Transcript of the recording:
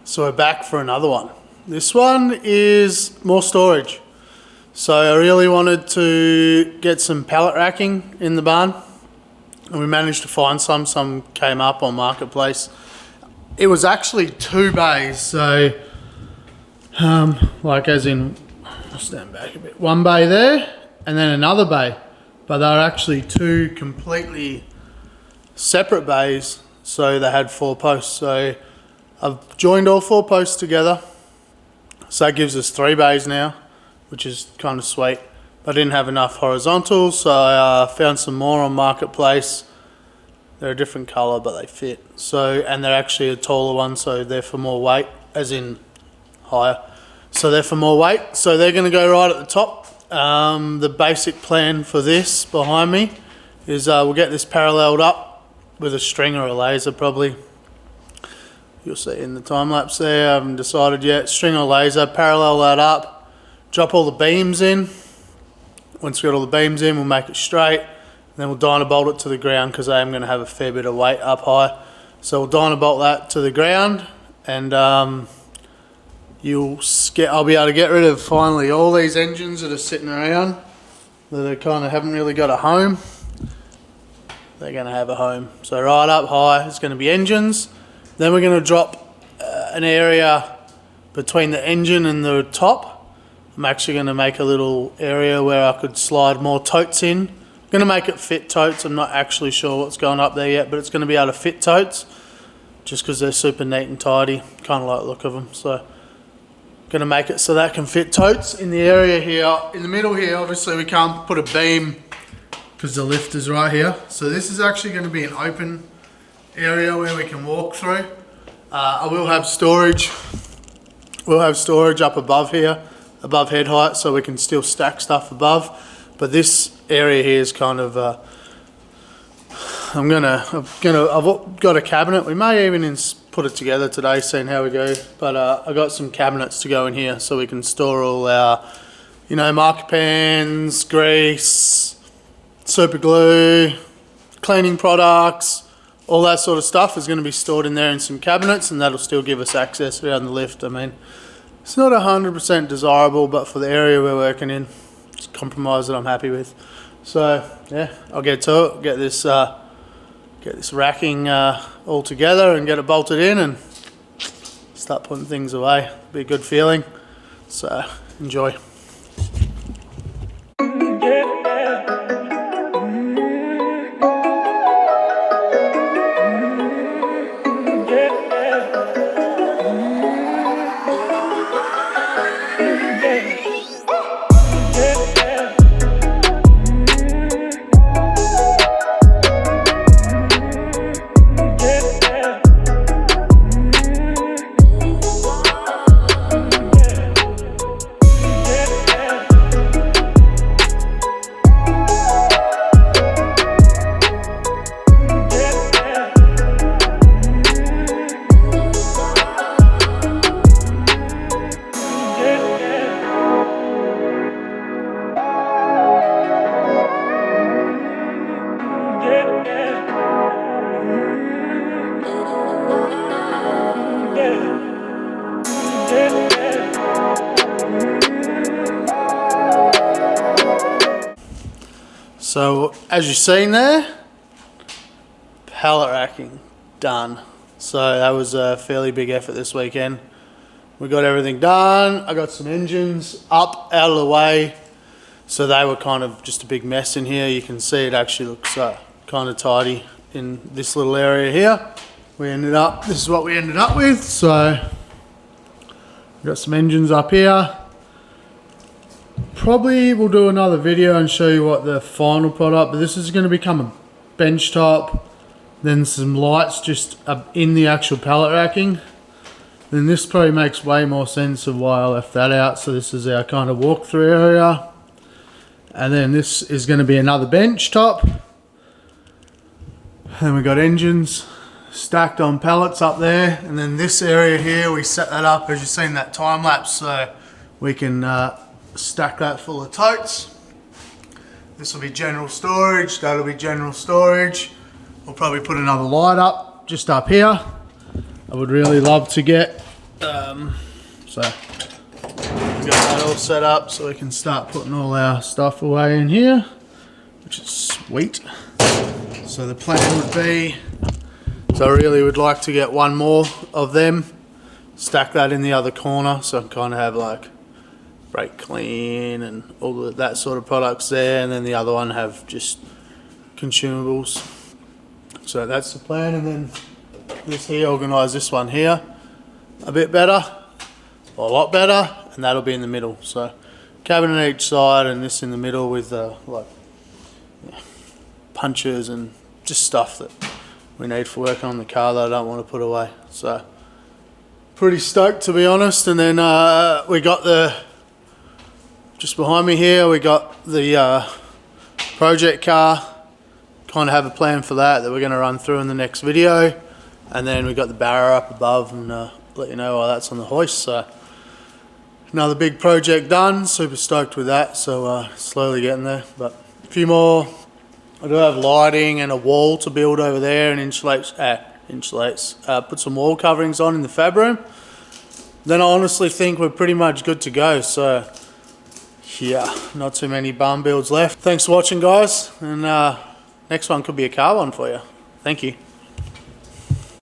So we're back for another one. This one is more storage. So I really wanted to get some pallet racking in the barn, and we managed to find some came up on Marketplace. It was actually 2 bays, so like as in, I'll stand back a bit, 1 bay there and then another bay, but they were actually 2 completely separate bays, so they had 4 posts. So I've joined all 4 posts together, so that gives us 3 bays now, which is kind of sweet. But I didn't have enough horizontals, so I found some more on Marketplace. They're a different colour, but they fit. So, and they're actually a taller one, so they're for more weight, as in higher. So they're for more weight, so they're going to go right at the top. The basic plan for this behind me is we'll get this paralleled up with a string or a laser probably. You'll see in the time lapse there, I haven't decided yet. String or laser, parallel that up, drop all the beams in. Once we've got all the beams in, we'll make it straight. Then we'll dynabolt it to the ground because I am going to have a fair bit of weight up high. So we'll dynabolt that to the ground, and I'll be able to get rid of finally all these engines that are sitting around that are kind of haven't really got a home. They're going to have a home. So right up high is going to be engines. Then we're going to drop an area between the engine and the top. I'm actually going to make a little area where I could slide more totes in. I'm going to make it fit totes. I'm not actually sure what's going up there yet, but it's going to be able to fit totes just because they're super neat and tidy. Kind of like the look of them. So going to make it so that can fit totes in the area here. In the middle here, obviously we can't put a beam because the lift is right here. So this is actually going to be an open area where we can walk through. I will have storage. We'll have storage up above here, above head height, so we can still stack stuff above. But this area here is kind of I've got a cabinet. We may even put it together today, seeing how we go. But I got some cabinets to go in here so we can store all our, marker pens, grease, super glue, cleaning products. All that sort of stuff is going to be stored in there in some cabinets, and that'll still give us access around the lift. I mean, it's not 100% desirable, but for the area we're working in, it's a compromise that I'm happy with. So yeah, I'll get to it, get this racking all together and get it bolted in and start putting things away. Be a good feeling. So enjoy. So as you've seen there, pallet racking done. So that was a fairly big effort this weekend. We got everything done. I got some engines up out of the way, so they were kind of just a big mess in here. You can see it actually looks kind of tidy in this little area here. This is what we ended up with. So we got some engines up here. Probably we'll do another video and show you what the final product, but this is going to become a bench top, then some lights just in the actual pallet racking. Then this probably makes way more sense of why I left that out. So this is our kind of walk-through area, and then this is going to be another bench top. Then we got engines stacked on pallets up there, and then this area here we set that up as you've seen that time lapse, so we can stack that full of totes. This will be general storage, that'll be general storage. We'll probably put another light up just up here. I would really love to get So we've got that all set up so we can start putting all our stuff away in here, which is sweet. So the plan would be, so I really would like to get one more of them, stack that in the other corner so I can kind of have like brake clean and all of that sort of products there, and then the other one have just consumables. So that's the plan, and then this here, organise this one here a bit better, or a lot better, and that'll be in the middle. So cabin on each side and this in the middle with like punches and just stuff that we need for working on the car that I don't want to put away. So pretty stoked, to be honest. And then we got just behind me here, we got the project car. Kind of have a plan for that we're going to run through in the next video. And then we got the barrier up above, and let you know while that's on the hoist. So another big project done, super stoked with that. So slowly getting there, but a few more. I do have lighting and a wall to build over there, and put some wall coverings on in the fab room. Then I honestly think we're pretty much good to go. So yeah, not too many barn builds left. Thanks for watching, guys, and next one could be a car one for you. Thank you.